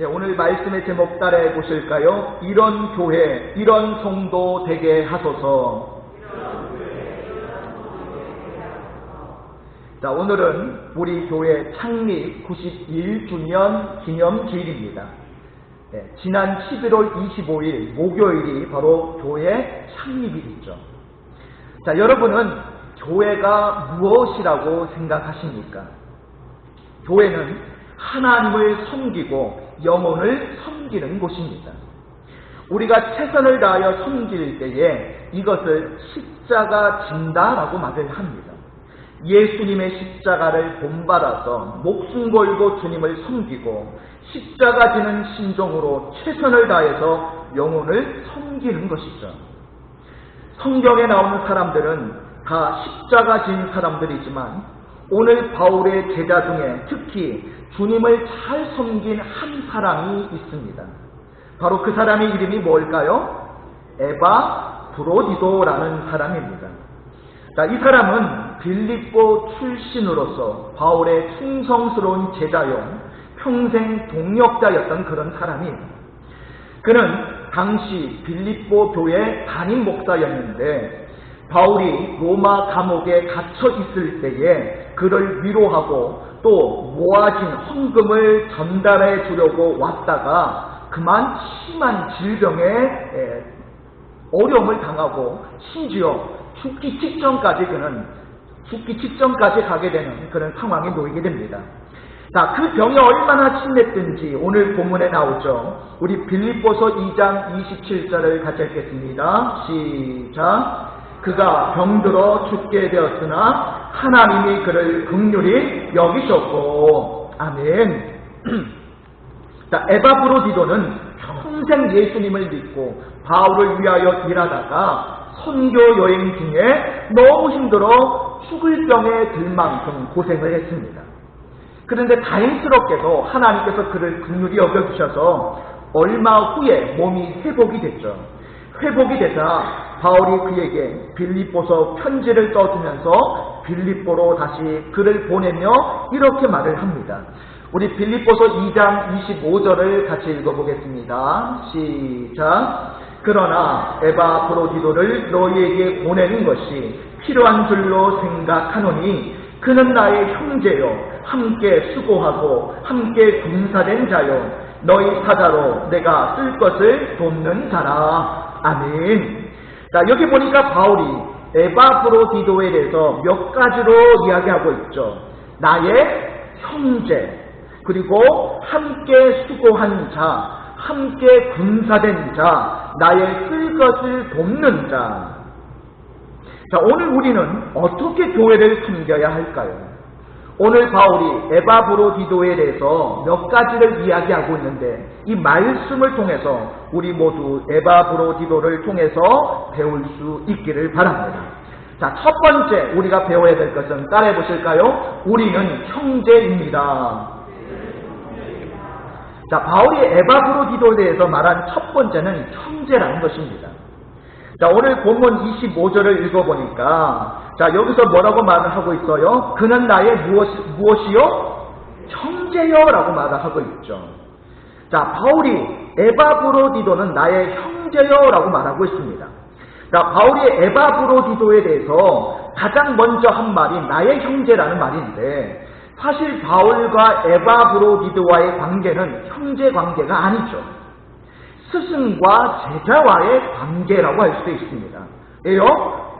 오늘 말씀의 제목 따라해 보실까요? 이런 교회, 이런 성도 되게 하소서. 자, 오늘은 우리 교회 창립 91주년 기념주일입니다. 지난 11월 25일 목요일이 바로 교회 창립일이죠. 자, 여러분은 교회가 무엇이라고 생각하십니까? 교회는 하나님을 섬기고 영혼을 섬기는 곳입니다. 우리가 최선을 다하여 섬길 때에 이것을 십자가 진다라고 말을 합니다. 예수님의 십자가를 본받아서 목숨 걸고 주님을 섬기고 십자가 지는 심정으로 최선을 다해서 영혼을 섬기는 것이죠. 성경에 나오는 사람들은 다 십자가 진 사람들이지만 오늘 바울의 제자 중에 특히 주님을 잘 섬긴 한 사람이 있습니다. 바로 그 사람의 이름이 뭘까요? 에바브로디도라는 사람입니다. 자, 이 사람은 빌립보 출신으로서 바울의 충성스러운 제자요 평생 동역자였던 그런 사람이에요. 그는 당시 빌립보 교회 담임 목사였는데 바울이 로마 감옥에 갇혀 있을 때에 그를 위로하고 또 모아진 헌금을 전달해 주려고 왔다가 그만 심한 질병에 어려움을 당하고 심지어 죽기 직전까지 가게 되는 그런 상황에 놓이게 됩니다. 자, 그 병이 얼마나 심했든지 오늘 본문에 나오죠. 우리 빌립보서 2장 27절을 같이 읽겠습니다. 시작. 그가 병들어 죽게 되었으나 하나님이 그를 긍휼히 여기셨고. 아멘. 자, 에바브로디도는 평생 예수님을 믿고 바울을 위하여 일하다가 선교 여행 중에 너무 힘들어 죽을 병에 들 만큼 고생을 했습니다. 그런데 다행스럽게도 하나님께서 그를 긍휼히 여겨주셔서 얼마 후에 몸이 회복이 됐죠. 회복이 되자 바울이 그에게 빌립보서 편지를 써주면서 빌립보로 다시 글을 보내며 이렇게 말을 합니다. 우리 빌립보서 2장 25절을 같이 읽어보겠습니다. 시작. 그러나 에바브로디도를 너희에게 보내는 것이 필요한 줄로 생각하노니 그는 나의 형제요 함께 수고하고 함께 군사된 자요 너희 사자로 내가 쓸 것을 돕는 자라. 아멘. 자, 여기 보니까 바울이 에바브로디도에 대해서 몇 가지로 이야기하고 있죠. 나의 형제, 그리고 함께 수고한 자, 함께 군사된 자, 나의 쓸 것을 돕는 자. 자, 오늘 우리는 어떻게 교회를 섬겨야 할까요? 오늘 바울이 에바브로디도에 대해서 몇 가지를 이야기하고 있는데 이 말씀을 통해서 우리 모두 에바브로디도를 통해서 배울 수 있기를 바랍니다. 자, 첫 번째 우리가 배워야 될 것은 따라해 보실까요? 우리는 형제입니다. 자, 바울이 에바브로디도에 대해서 말한 첫 번째는 형제라는 것입니다. 자, 오늘 본문 25절을 읽어보니까 자, 여기서 뭐라고 말을 하고 있어요? 그는 나의 무엇이요? 형제요 라고 말을 하고 있죠. 자, 바울이 에바브로디도는 나의 형제요 라고 말하고 있습니다. 자, 바울이 에바브로디도에 대해서 가장 먼저 한 말이 나의 형제라는 말인데 사실 바울과 에바브로디도와의 관계는 형제 관계가 아니죠. 스승과 제자와의 관계라고 할 수 있습니다. 왜요?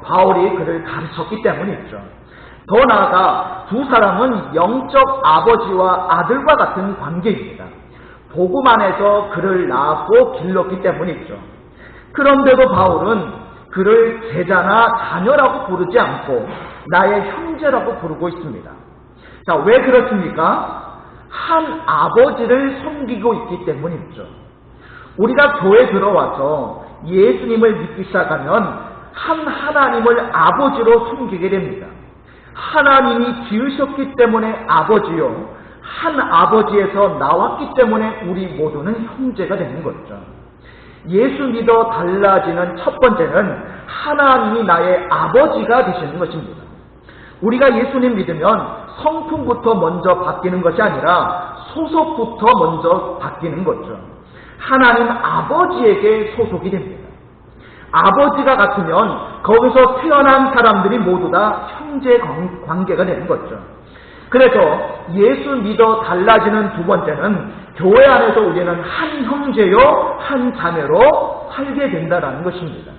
바울이 그를 가르쳤기 때문이죠. 더 나아가 두 사람은 영적 아버지와 아들과 같은 관계입니다. 복음 안에서 그를 낳았고 길렀기 때문이죠. 그런데도 바울은 그를 제자나 자녀라고 부르지 않고 나의 형제라고 부르고 있습니다. 자, 왜 그렇습니까? 한 아버지를 섬기고 있기 때문이죠. 우리가 교회에 들어와서 예수님을 믿기 시작하면 한 하나님을 아버지로 섬기게 됩니다. 하나님이 지으셨기 때문에 아버지요, 한 아버지에서 나왔기 때문에 우리 모두는 형제가 되는 거죠. 예수 믿어 달라지는 첫 번째는 하나님이 나의 아버지가 되시는 것입니다. 우리가 예수님 믿으면 성품부터 먼저 바뀌는 것이 아니라 소속부터 먼저 바뀌는 거죠. 하나님 아버지에게 소속이 됩니다. 아버지가 같으면 거기서 태어난 사람들이 모두 다 형제 관계가 되는 거죠. 그래서 예수 믿어 달라지는 두 번째는 교회 안에서 우리는 한 형제요 한 자매로 살게 된다는 것입니다.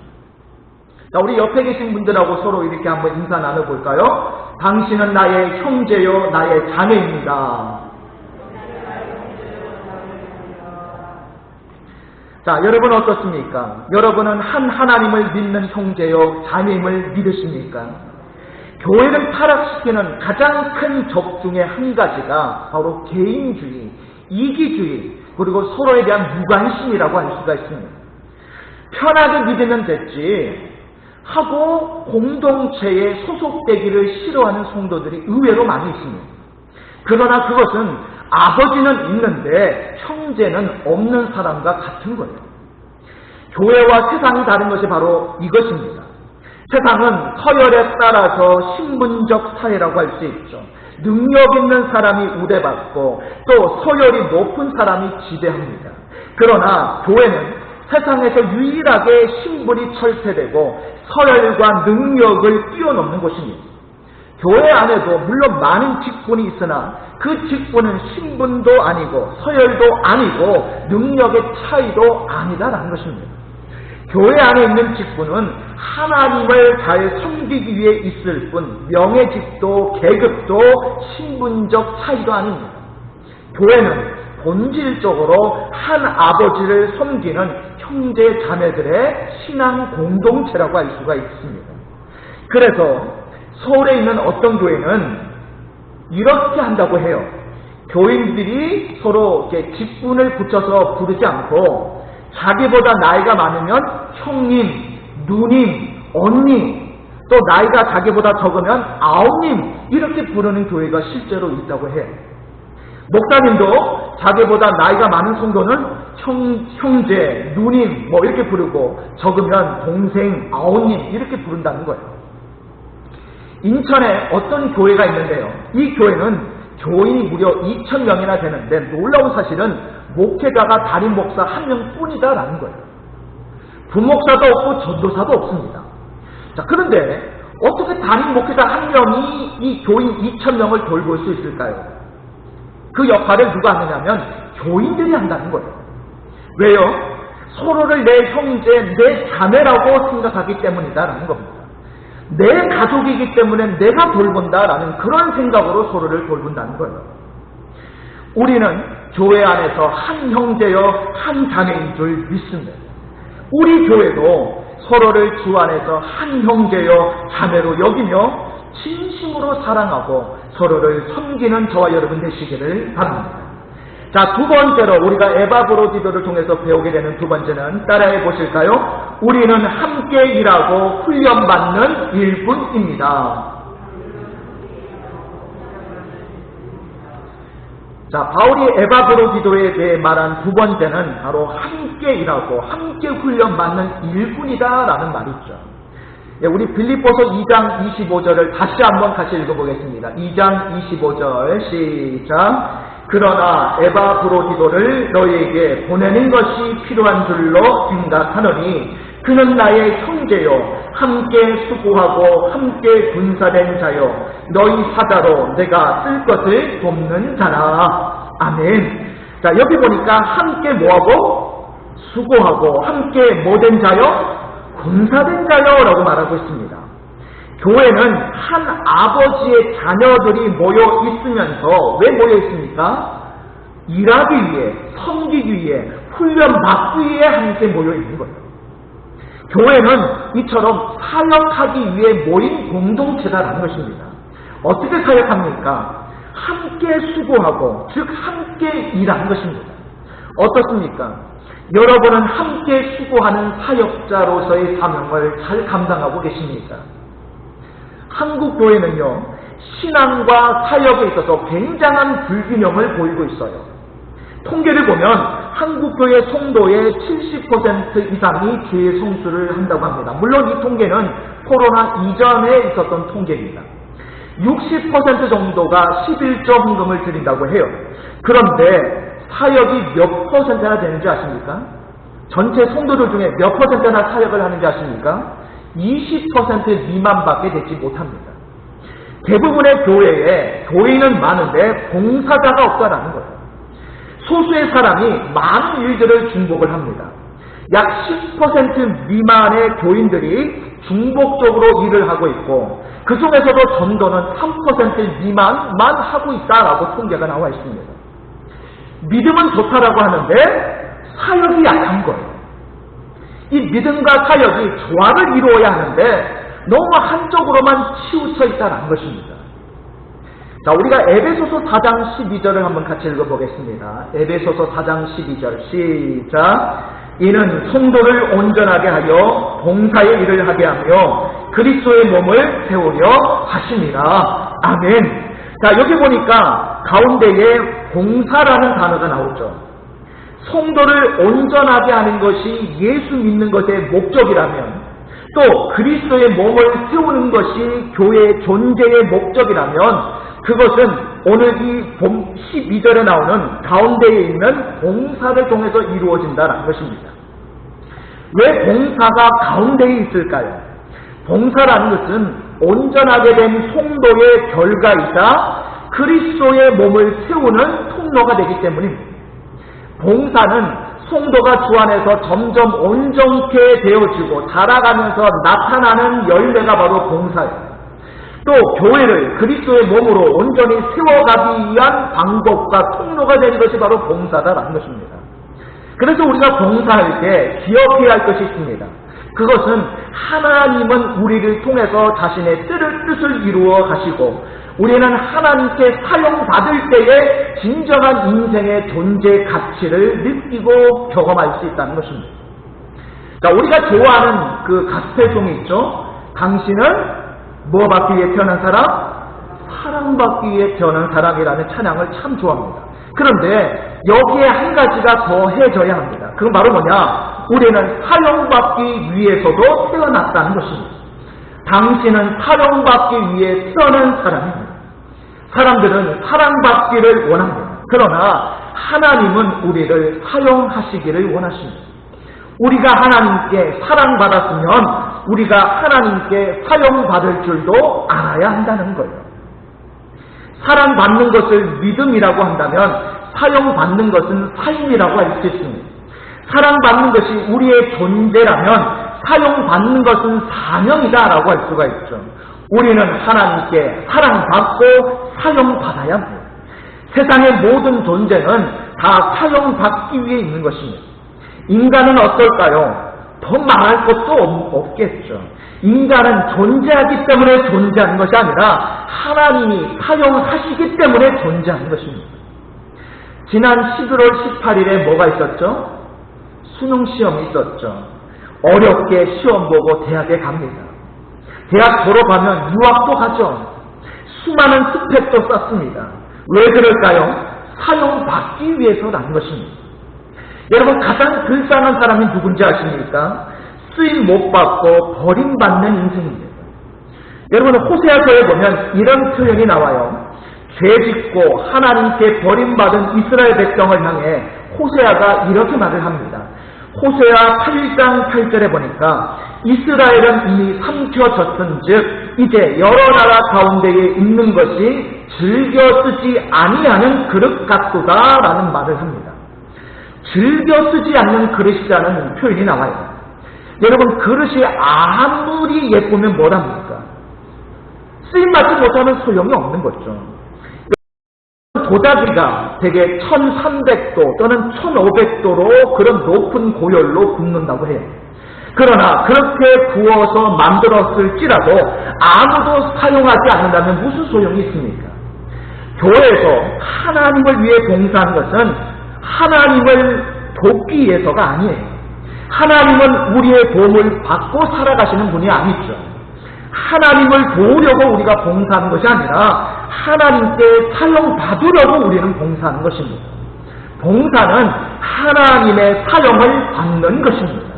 자, 우리 옆에 계신 분들하고 서로 이렇게 한번 인사 나눠볼까요? 당신은 나의 형제요 나의 자매입니다. 자, 여러분 어떻습니까? 여러분은 한 하나님을 믿는 형제요 자매임을 믿으십니까? 교회를 타락시키는 가장 큰 적 중에 한 가지가 바로 개인주의, 이기주의, 그리고 서로에 대한 무관심이라고 할 수가 있습니다. 편하게 믿으면 됐지 하고 공동체에 소속되기를 싫어하는 성도들이 의외로 많이 있습니다. 그러나 그것은 아버지는 있는데 형제는 없는 사람과 같은 거예요. 교회와 세상이 다른 것이 바로 이것입니다. 세상은 서열에 따라서 신분적 사회라고 할 수 있죠. 능력 있는 사람이 우대받고 또 서열이 높은 사람이 지배합니다. 그러나 교회는 세상에서 유일하게 신분이 철폐되고 서열과 능력을 뛰어넘는 곳입니다. 교회 안에도 물론 많은 직분이 있으나 그 직분은 신분도 아니고 서열도 아니고 능력의 차이도 아니다라는 것입니다. 교회 안에 있는 직분은 하나님을 잘 섬기기 위해 있을 뿐 명예직도 계급도 신분적 차이도 아닙니다. 교회는 본질적으로 한 아버지를 섬기는 형제 자매들의 신앙 공동체라고 할 수가 있습니다. 그래서 서울에 있는 어떤 교회는 이렇게 한다고 해요. 교인들이 서로 이렇게 직분을 붙여서 부르지 않고 자기보다 나이가 많으면 형님, 누님, 언니, 또 나이가 자기보다 적으면 아우님 이렇게 부르는 교회가 실제로 있다고 해요. 목사님도 자기보다 나이가 많은 성도는 형제, 누님 뭐 이렇게 부르고 적으면 동생, 아우님 이렇게 부른다는 거예요. 인천에 어떤 교회가 있는데요. 이 교회는 교인이 무려 2,000명이나 되는데 놀라운 사실은 목회자가 담임 목사 1명뿐이다라는 거예요. 부목사도 없고 전도사도 없습니다. 자, 그런데 어떻게 담임 목회자 1명이 이 교인 2,000명을 돌볼 수 있을까요? 그 역할을 누가 하느냐면 교인들이 한다는 거예요. 왜요? 서로를 내 형제, 내 자매라고 생각하기 때문이다라는 겁니다. 내 가족이기 때문에 내가 돌본다라는 그런 생각으로 서로를 돌본다는 거예요. 우리는 교회 안에서 한 형제여 한 자매인 줄 믿습니다. 우리 교회도 서로를 주 안에서 한 형제여 자매로 여기며 진심으로 사랑하고 서로를 섬기는 저와 여러분 되시기를 바랍니다. 자, 두 번째로 우리가 에바브로디도를 통해서 배우게 되는 두 번째는 따라해 보실까요? 우리는 함께 일하고 훈련받는 일꾼입니다. 자, 바울이 에바브로디도에 대해 말한 두 번째는 바로 함께 일하고 함께 훈련받는 일꾼이다라는 말이죠. 예, 우리 빌립보서 2장 25절을 다시 한번 같이 읽어보겠습니다. 2장 25절 시작. 그러나 에바브로디도를 너희에게 보내는 것이 필요한 줄로 생각하노니 그는 나의 형제요 함께 수고하고 함께 군사된 자요 너희 사자로 내가 쓸 것을 돕는 자라. 아멘. 자, 여기 보니까 함께 뭐하고? 수고하고 함께 뭐된 자요? 군사된 자요 라고 말하고 있습니다. 교회는 한 아버지의 자녀들이 모여 있으면서 왜 모여 있습니까? 일하기 위해, 섬기기 위해, 훈련받기 위해 함께 모여 있는 거예요. 교회는 이처럼 사역하기 위해 모인 공동체다라는 것입니다. 어떻게 사역합니까? 함께 수고하고, 즉 함께 일하는 것입니다. 어떻습니까? 여러분은 함께 수고하는 사역자로서의 사명을 잘 감당하고 계십니까? 한국 교회는요, 신앙과 사역에 있어서 굉장한 불균형을 보이고 있어요. 통계를 보면 한국 교회 성도의 70% 이상이 죄 성수를 한다고 합니다. 물론 이 통계는 코로나 이전에 있었던 통계입니다. 60% 정도가 11조 헌금을 드린다고 해요. 그런데 사역이 몇 퍼센트나 되는지 아십니까? 전체 성도들 중에 몇 퍼센트나 사역을 하는지 아십니까? 20% 미만밖에 되지 못합니다. 대부분의 교회에 교인은 많은데 봉사자가 없다라는 거예요. 소수의 사람이 많은 일들을 중복을 합니다. 약 10% 미만의 교인들이 중복적으로 일을 하고 있고 그 중에서도 전도는 3% 미만만 하고 있다라고 통계가 나와 있습니다. 믿음은 좋다라고 하는데 사역이 약한 거예요. 이 믿음과 사역이 조화를 이루어야 하는데 너무 한쪽으로만 치우쳐 있다는 것입니다. 자, 우리가 에베소서 4장 12절을 한번 같이 읽어보겠습니다. 에베소서 4장 12절 시작. 이는 성도를 온전하게 하여 봉사의 일을 하게 하며 그리스도의 몸을 세우려 하심이라. 아멘. 자, 여기 보니까 가운데에 봉사라는 단어가 나오죠. 성도를 온전하게 하는 것이 예수 믿는 것의 목적이라면 또 그리스도의 몸을 세우는 것이 교회의 존재의 목적이라면 그것은 오늘 이 12절에 나오는 가운데에 있는 봉사를 통해서 이루어진다는 것입니다. 왜 봉사가 가운데에 있을까요? 봉사라는 것은 온전하게 된 성도의 결과이자 그리스도의 몸을 세우는 통로가 되기 때문입니다. 봉사는 성도가 주 안에서 점점 온전케 되어지고 자라가면서 나타나는 열매가 바로 봉사예요. 또 교회를 그리스도의 몸으로 온전히 세워가기 위한 방법과 통로가 되는 것이 바로 봉사다라는 것입니다. 그래서 우리가 봉사할 때 기억해야 할 것이 있습니다. 그것은 하나님은 우리를 통해서 자신의 뜻을 이루어 가시고 우리는 하나님께 사용받을 때에 진정한 인생의 존재 가치를 느끼고 경험할 수 있다는 것입니다. 자, 우리가 좋아하는 그 가스펠송이 있죠. 당신은 뭐 받기 위해 태어난 사람? 사랑받기 위해 태어난 사람이라는 찬양을 참 좋아합니다. 그런데 여기에 한 가지가 더해져야 합니다. 그건 바로 뭐냐? 우리는 사용받기 위해서도 태어났다는 것입니다. 당신은 사용받기 위해 태어난 사람입니다. 사람들은 사랑받기를 원합니다. 그러나 하나님은 우리를 사용하시기를 원하십니다. 우리가 하나님께 사랑받았으면 우리가 하나님께 사용받을 줄도 알아야 한다는 거예요. 사랑받는 것을 믿음이라고 한다면 사용받는 것은 삶이라고 할 수 있습니다. 사랑받는 것이 우리의 존재라면 사용받는 것은 사명이다라고 할 수가 있죠. 우리는 하나님께 사랑받고 사용받아야 합니다. 세상의 모든 존재는 다 사용받기 위해 있는 것입니다. 인간은 어떨까요? 더 말할 것도 없겠죠. 인간은 존재하기 때문에 존재하는 것이 아니라 하나님이 사용하시기 때문에 존재하는 것입니다. 지난 11월 18일에 뭐가 있었죠? 수능시험이 있었죠. 어렵게 시험 보고 대학에 갑니다. 대학 졸업하면 유학도 가죠. 수많은 스펙도 쌓습니다. 왜 그럴까요? 사용받기 위해서라는 것입니다. 여러분, 가장 불쌍한 사람이 누군지 아십니까? 쓰임 못 받고 버림받는 인생입니다. 여러분, 호세아서에 보면 이런 표현이 나와요. 죄짓고 하나님께 버림받은 이스라엘 백성을 향해 호세아가 이렇게 말을 합니다. 호세아 8장 8절에 보니까 이스라엘은 이미 삼켜졌은즉 이제 여러 나라 가운데에 있는 것이 즐겨 쓰지 아니하는 그릇 같도다라는 말을 합니다. 즐겨 쓰지 않는 그릇이라는 표현이 나와요. 여러분, 그릇이 아무리 예쁘면 뭐랍니까? 쓰임받지 못하면 소용이 없는 거죠. 도자기가 대개 1300도 또는 1500도로 그런 높은 고열로 굽는다고 해요. 그러나 그렇게 구워서 만들었을지라도 아무도 사용하지 않는다면 무슨 소용이 있습니까? 교회에서 하나님을 위해 봉사하는 것은 하나님을 돕기 위해서가 아니에요. 하나님은 우리의 도움을 받고 살아가시는 분이 아니죠. 하나님을 도우려고 우리가 봉사하는 것이 아니라 하나님께 사용받으려고 우리는 봉사하는 것입니다. 봉사는 하나님의 사용을 받는 것입니다.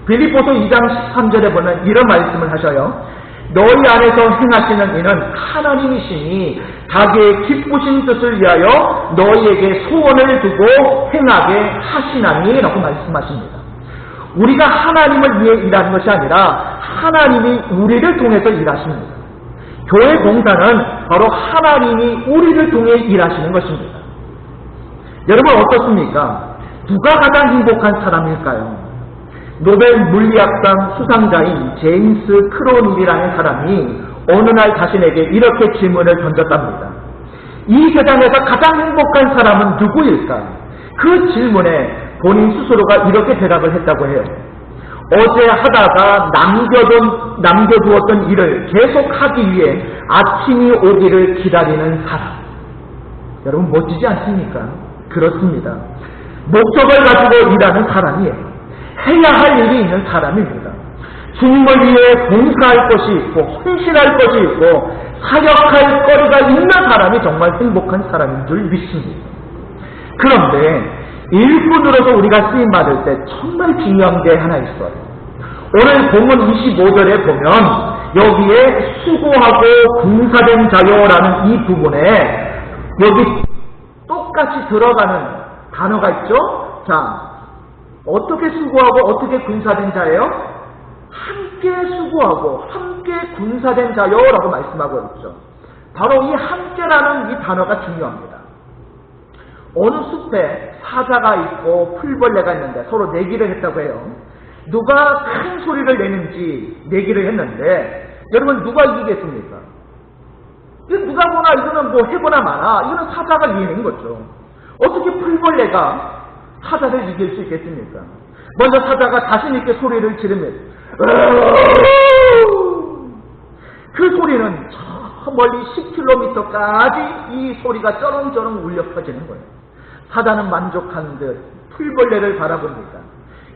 빌립보서 2장 13절에 보면 이런 말씀을 하셔요. 너희 안에서 행하시는 이는 하나님이시니 자기의 기쁘신 뜻을 위하여 너희에게 소원을 두고 행하게 하시나니 라고 말씀하십니다. 우리가 하나님을 위해 일하는 것이 아니라 하나님이 우리를 통해서 일하십니다. 교회 봉사는 바로 하나님이 우리를 통해 일하시는 것입니다. 여러분 어떻습니까? 누가 가장 행복한 사람일까요? 노벨 물리학상 수상자인 제임스 크로닐이라는 사람이 어느 날 자신에게 이렇게 질문을 던졌답니다. 이 세상에서 가장 행복한 사람은 누구일까? 그 질문에 본인 스스로가 이렇게 대답을 했다고 해요. 어제 하다가 남겨두었던 일을 계속하기 위해 아침이 오기를 기다리는 사람. 여러분 멋지지 않습니까? 그렇습니다. 목적을 가지고 일하는 사람이에요. 해야 할 일이 있는 사람입니다. 주님을 위해 봉사할 것이 있고 헌신할 것이 있고 사역할 거리가 있는 사람이 정말 행복한 사람인 줄 믿습니다. 그런데 일꾼으로서 우리가 쓰임받을 때 정말 중요한 게 하나 있어요. 오늘 본문 25절에 보면 여기에 수고하고 군사된 자요라는 이 부분에 여기 똑같이 들어가는 단어가 있죠. 자, 어떻게 수고하고 어떻게 군사된 자예요? 함께 수고하고 함께 군사된 자요라고 말씀하고 있죠. 바로 이 함께라는 이 단어가 중요합니다. 어느 숲에 사자가 있고 풀벌레가 있는데 서로 내기를 했다고 해요. 누가 큰 소리를 내는지 내기를 했는데 여러분 누가 이기겠습니까? 누가 보나 이거는 뭐 해보나 마나 이거는 사자가 이기는 거죠. 어떻게 풀벌레가 사자를 이길 수 있겠습니까? 먼저 사자가 자신 있게 소리를 지르면 그 소리는 저 멀리 10km까지 이 소리가 쩌렁쩌렁 울려 퍼지는 거예요. 사자는 만족한 듯 풀벌레를 바라봅니다.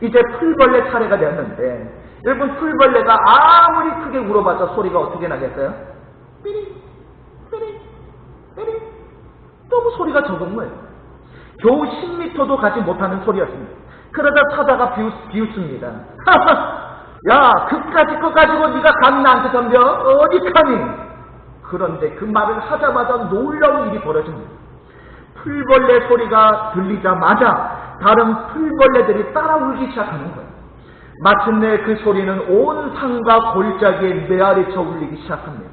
이제 풀벌레 차례가 되었는데 여러분 풀벌레가 아무리 크게 울어봤자 소리가 어떻게 나겠어요? 삐리 삐리 삐리 너무 소리가 적은 거예요. 겨우 10m도 가지 못하는 소리였습니다. 그러다 사자가 비웃습니다. 야 그까짓 거 가지고 네가 감히 나한테 덤벼? 어디 감히? 그런데 그 말을 하자마자 놀라운 일이 벌어집니다. 풀벌레 소리가 들리자마자 다른 풀벌레들이 따라 울기 시작하는 거예요. 마침내 그 소리는 온 산과 골짜기에 메아리쳐 울리기 시작합니다.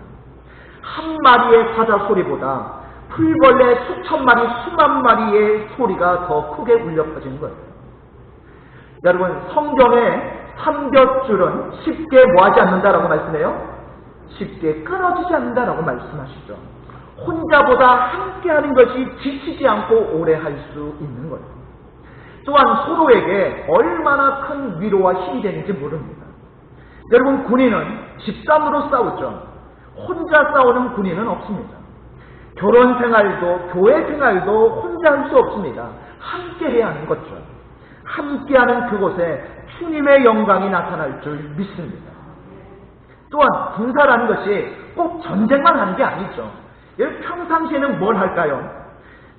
한 마리의 사자 소리보다 풀벌레 수천 마리, 수만 마리의 소리가 더 크게 울려 퍼지는 거예요. 여러분 성경의 삼겹줄은 쉽게 뭐하지 않는다라고 말씀해요? 쉽게 끊어지지 않는다라고 말씀하시죠. 혼자보다 함께하는 것이 지치지 않고 오래 할 수 있는 거예요. 또한 서로에게 얼마나 큰 위로와 힘이 되는지 모릅니다. 여러분 군인은 집단으로 싸우죠. 혼자 싸우는 군인은 없습니다. 결혼 생활도 교회 생활도 혼자 할 수 없습니다. 함께 해야 하는 거죠. 함께하는 그곳에 주님의 영광이 나타날 줄 믿습니다. 또한 군사라는 것이 꼭 전쟁만 하는 게 아니죠. 여러분 평상시에는 뭘 할까요?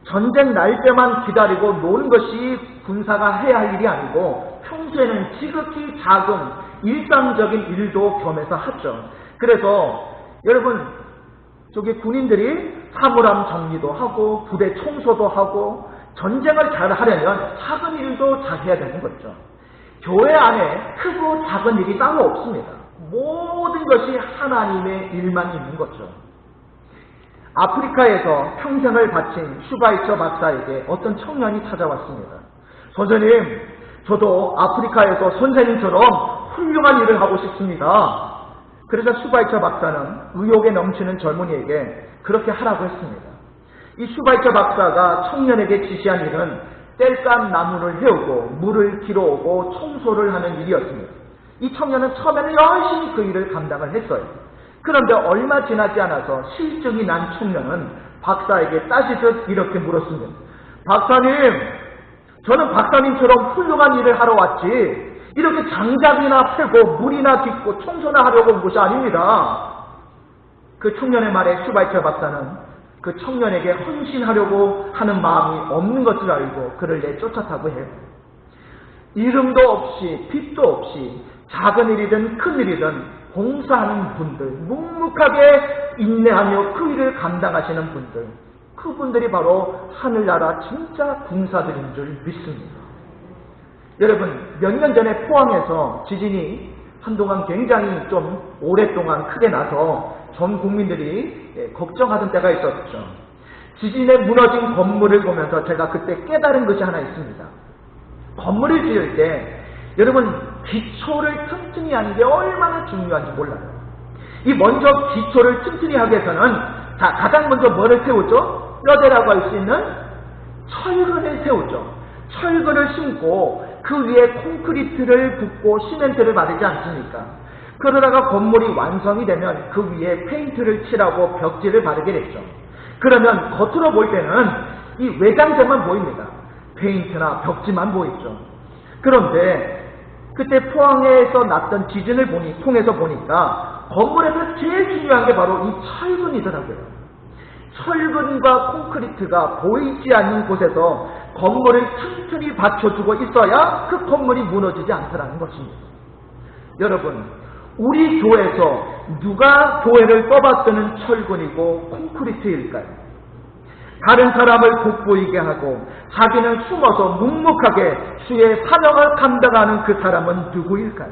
전쟁 날 때만 기다리고 노는 것이 군사가 해야 할 일이 아니고 평소에는 지극히 작은 일상적인 일도 겸해서 하죠. 그래서 여러분 저기 군인들이 사물함 정리도 하고 부대 청소도 하고 전쟁을 잘 하려면 작은 일도 잘 해야 되는 거죠. 교회 안에 크고 작은 일이 따로 없습니다. 모든 것이 하나님의 일만 있는 거죠. 아프리카에서 평생을 바친 슈바이처 박사에게 어떤 청년이 찾아왔습니다. 선생님, 저도 아프리카에서 선생님처럼 훌륭한 일을 하고 싶습니다. 그래서 슈바이처 박사는 의욕에 넘치는 젊은이에게 그렇게 하라고 했습니다. 이 슈바이처 박사가 청년에게 지시한 일은 땔감 나무를 헤우고 물을 길어오고 청소를 하는 일이었습니다. 이 청년은 처음에는 열심히 그 일을 감당을 했어요. 그런데 얼마 지나지 않아서 실증이 난 청년은 박사에게 따지듯 이렇게 물었습니다. 박사님, 저는 박사님처럼 훌륭한 일을 하러 왔지 이렇게 장작이나 패고 물이나 깃고 청소나 하려고 온 것이 아닙니다. 그 청년의 말에 슈바이처 박사는 그 청년에게 헌신하려고 하는 마음이 없는 것을 알고 그를 내쫓았다고 해요. 이름도 없이 빛도 없이 작은 일이든 큰 일이든 봉사하는 분들, 묵묵하게 인내하며 그 일을 감당하시는 분들, 그분들이 바로 하늘나라 진짜 군사들인 줄 믿습니다. 여러분, 몇 년 전에 포항에서 지진이 한동안 굉장히 좀 오랫동안 크게 나서 전 국민들이 걱정하던 때가 있었죠. 지진에 무너진 건물을 보면서 제가 그때 깨달은 것이 하나 있습니다. 건물을 지을 때 여러분, 기초를 튼튼히 하는 게 얼마나 중요한지 몰라요. 이 먼저 기초를 튼튼히 하기 위해서는 가장 먼저 뭐를 세우죠? 뼈대라고 할 수 있는 철근을 세우죠. 철근을 심고 그 위에 콘크리트를 붓고 시멘트를 바르지 않습니까? 그러다가 건물이 완성이 되면 그 위에 페인트를 칠하고 벽지를 바르게 됐죠. 그러면 겉으로 볼 때는 이 외장재만 보입니다. 페인트나 벽지만 보이죠. 그런데 그때 포항에서 났던 지진을 통해서 보니까 건물에서 제일 중요한 게 바로 이 철근이더라고요. 철근과 콘크리트가 보이지 않는 곳에서 건물을 튼튼히 받쳐주고 있어야 그 건물이 무너지지 않더라는 것입니다. 여러분, 우리 교회에서 누가 교회를 떠받드는 철근이고 콘크리트일까요? 다른 사람을 돋보이게 하고 자기는 숨어서 묵묵하게 주의 사명을 감당하는 그 사람은 누구일까요?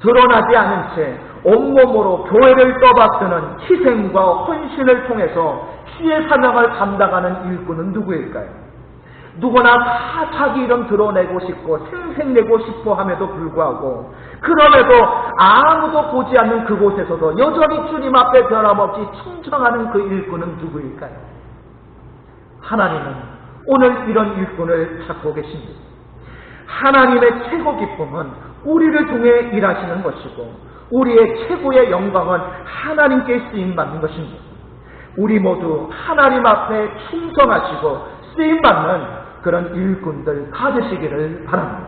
드러나지 않은 채 온몸으로 교회를 떠받드는 희생과 헌신을 통해서 주의 사명을 감당하는 일꾼은 누구일까요? 누구나 다 자기 이름 드러내고 싶고 생색내고 싶어 함에도 불구하고 그럼에도 아무도 보지 않는 그곳에서도 여전히 주님 앞에 변함없이 충성하는 그 일꾼은 누구일까요? 하나님은 오늘 이런 일꾼을 찾고 계십니다. 하나님의 최고 기쁨은 우리를 통해 일하시는 것이고 우리의 최고의 영광은 하나님께 쓰임받는 것입니다. 우리 모두 하나님 앞에 충성하시고 쓰임받는 그런 일꾼들 가지시기를 바랍니다.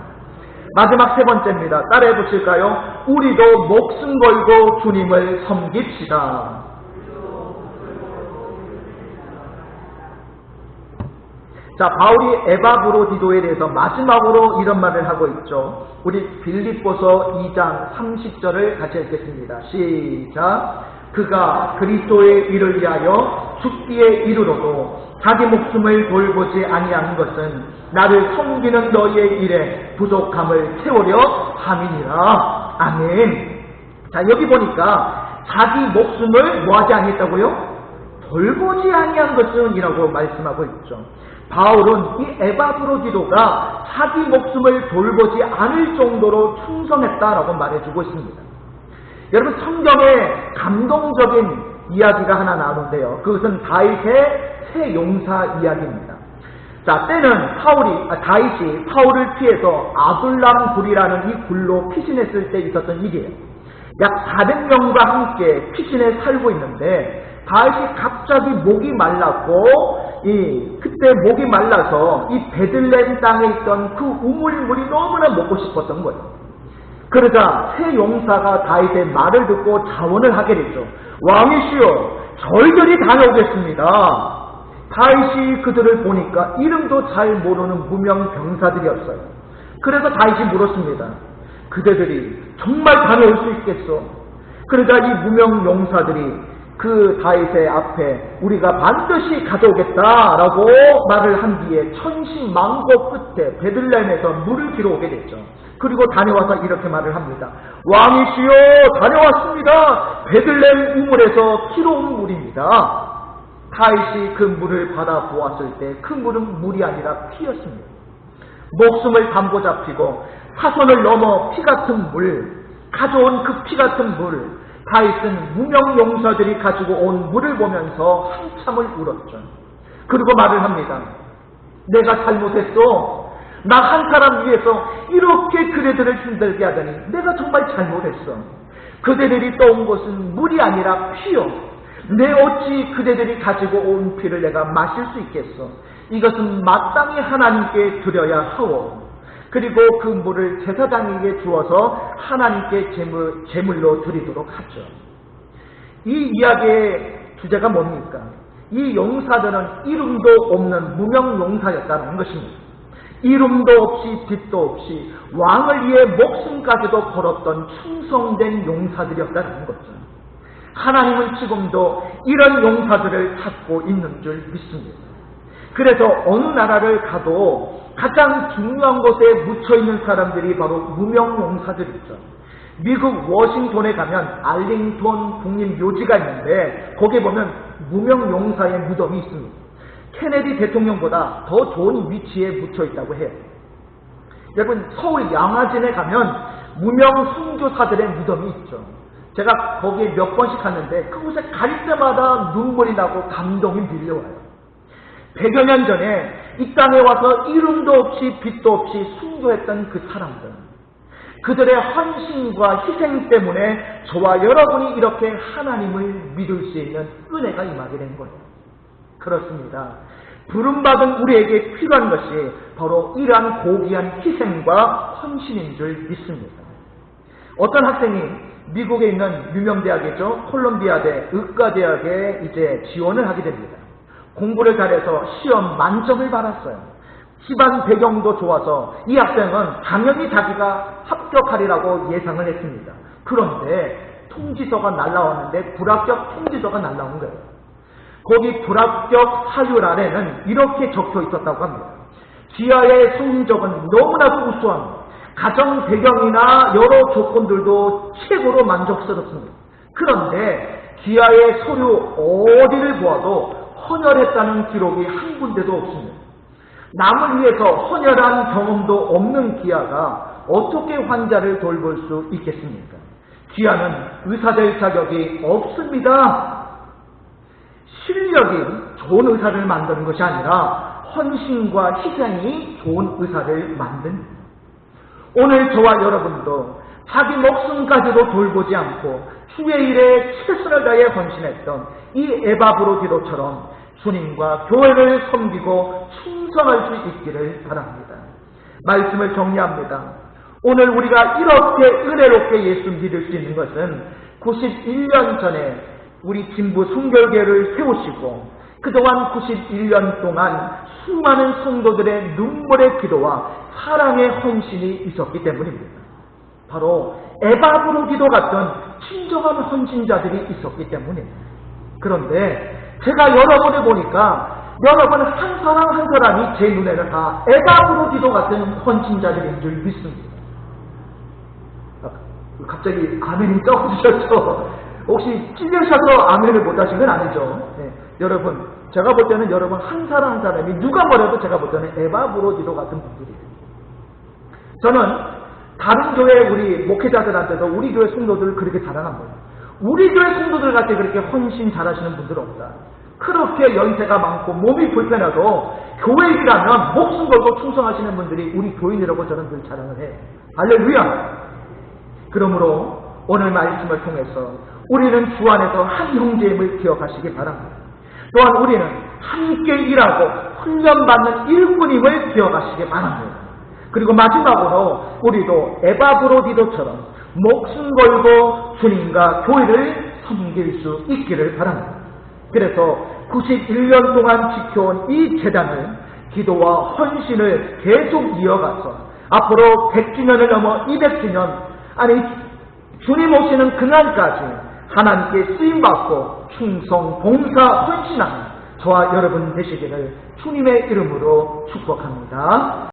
마지막 세 번째입니다. 따라해 보실까요? 우리도 목숨 걸고 주님을 섬깁시다. 자, 바울이 에바브로디도에 대해서 마지막으로 이런 말을 하고 있죠. 우리 빌립보서 2장 30절을 같이 읽겠습니다. 시작. 그가 그리스도의 일을 위하여 죽기에 이르러도 자기 목숨을 돌보지 아니한 것은 나를 섬기는 너희의 일에 부족함을 채우려 함이니라. 아멘. 자, 여기 보니까 자기 목숨을 뭐하지 아니했다고요? 돌보지 아니한 것은 이라고 말씀하고 있죠. 바울은 이 에바브로디도가 자기 목숨을 돌보지 않을 정도로 충성했다라고 말해주고 있습니다. 여러분, 성경에 감동적인 이야기가 하나 나오는데요. 그것은 다윗의 새 용사 이야기입니다. 자, 때는 다윗이 사울을 피해서 아둘람 굴이라는 이 굴로 피신했을 때 있었던 일이에요. 약 400명과 함께 피신해 살고 있는데 다윗이 갑자기 목이 말랐고 그때 목이 말라서 이 베들레헴 땅에 있던 그 우물물이 너무나 먹고 싶었던 거예요. 그러자 새 용사가 다윗의 말을 듣고 자원을 하게 됐죠. 왕이시여, 저희들이 다녀오겠습니다. 다윗이 그들을 보니까 이름도 잘 모르는 무명 병사들이었어요. 그래서 다윗이 물었습니다. 그대들이 정말 다녀올 수 있겠소? 그러자 이 무명 용사들이 그 다윗의 앞에 우리가 반드시 가져오겠다라고 말을 한 뒤에 천신만고 끝에 베들레헴에서 물을 길어 오게 됐죠. 그리고 다녀와서 이렇게 말을 합니다. 왕이시여, 다녀왔습니다. 베들레헴 우물에서 길어 온 물입니다. 다윗이 그 물을 받아 보았을 때 그 물은 물이 아니라 피였습니다. 목숨을 담보 잡히고 사선을 넘어 피 같은 물, 가져온 그 피 같은 물, 다윗은 무명 용사들이 가지고 온 물을 보면서 한참을 울었죠. 그리고 말을 합니다. 내가 잘못했어. 나 한 사람 위해서 이렇게 그대들을 힘들게 하다니 내가 정말 잘못했어. 그대들이 떠온 것은 물이 아니라 피요. 내 어찌 그대들이 가지고 온 피를 내가 마실 수 있겠어. 이것은 마땅히 하나님께 드려야 하오. 그리고 그 물을 제사장에게 주어서 하나님께 제물로 드리도록 하죠. 이 이야기의 주제가 뭡니까? 이 용사들은 이름도 없는 무명 용사였다는 것입니다. 이름도 없이 빛도 없이 왕을 위해 목숨까지도 걸었던 충성된 용사들이었다는 거죠. 하나님은 지금도 이런 용사들을 찾고 있는 줄 믿습니다. 그래서 어느 나라를 가도 가장 중요한 곳에 묻혀있는 사람들이 바로 무명용사들이죠. 미국 워싱턴에 가면 알링턴 국립묘지가 있는데 거기에 보면 무명용사의 무덤이 있습니다. 케네디 대통령보다 더 좋은 위치에 묻혀있다고 해요. 여러분, 서울 양화진에 가면 무명 선교사들의 무덤이 있죠. 제가 거기에 몇 번씩 갔는데 그곳에 갈 때마다 눈물이 나고 감동이 밀려와요. 100여 년 전에 이 땅에 와서 이름도 없이 빛도 없이 순교했던 그 사람들, 그들의 헌신과 희생 때문에 저와 여러분이 이렇게 하나님을 믿을 수 있는 은혜가 임하게 된 거예요. 그렇습니다. 부름받은 우리에게 필요한 것이 바로 이러한 고귀한 희생과 헌신인 줄 믿습니다. 어떤 학생이 미국에 있는 유명 대학이죠. 콜롬비아대 의과대학에 이제 지원을 하게 됩니다. 공부를 잘해서 시험 만점을 받았어요. 집안 배경도 좋아서 이 학생은 당연히 자기가 합격하리라고 예상을 했습니다. 그런데 통지서가 날라왔는데 불합격 통지서가 날라온 거예요. 거기 불합격 사유 아래는 이렇게 적혀 있었다고 합니다. 기아의 성적은 너무나도 우수합니다. 가정 배경이나 여러 조건들도 최고로 만족스럽습니다. 그런데 기아의 서류 어디를 보아도 헌혈했다는 기록이 한 군데도 없습니다. 남을 위해서 헌혈한 경험도 없는 기아가 어떻게 환자를 돌볼 수 있겠습니까? 기아는 의사될 자격이 없습니다. 실력이 좋은 의사를 만드는 것이 아니라 헌신과 희생이 좋은 의사를 만듭니다. 오늘 저와 여러분도 자기 목숨까지도 돌보지 않고 주의 일에 최선을 다해 헌신했던 이 에바브로디도처럼 주님과 교회를 섬기고 충성할 수 있기를 바랍니다. 말씀을 정리합니다. 오늘 우리가 이렇게 은혜롭게 예수 믿을 수 있는 것은 91년 전에 우리 진부 순결교회를 세우시고 그동안 91년 동안 수많은 성도들의 눈물의 기도와 사랑의 헌신이 있었기 때문입니다. 바로 에바브로디도 같은 진정한 헌신자들이 있었기 때문입니다. 그런데 제가 여러분을 보니까 여러분 한 사람 한 사람이 제 눈에는 다 에바브로디도 같은 헌신자들인 줄 믿습니다. 갑자기 아멘이 떠오르셨죠? 혹시 찔려셔서 아멘을 못하신 건 아니죠? 네. 여러분, 제가 볼 때는 여러분 한 사람 한 사람이 누가 뭐래도 제가 볼 때는 에바브로디도 같은 분들이에요. 저는 다른 교회 우리 목회자들한테도 우리 교회 성도들을 그렇게 자랑합니다. 우리 교회 성도들 같이 그렇게 헌신 잘하시는 분들 없다. 그렇게 연세가 많고 몸이 불편해도 교회 일하면 목숨 걸고 충성하시는 분들이 우리 교인이라고 저는 늘 자랑을 해요. 할렐루야! 그러므로 오늘 말씀을 통해서 우리는 주 안에서 한 형제임을 기억하시기 바랍니다. 또한 우리는 함께 일하고 훈련받는 일꾼임을 기억하시기 바랍니다. 그리고 마지막으로 우리도 에바브로디도처럼 목숨 걸고 주님과 교회를 섬길 수 있기를 바랍니다. 그래서 91년 동안 지켜온 이 재단을 기도와 헌신을 계속 이어가서 앞으로 100주년을 넘어 200주년 아니 주님 오시는 그날까지 하나님께 쓰임받고 충성, 봉사, 헌신하는 저와 여러분 되시기를 주님의 이름으로 축복합니다.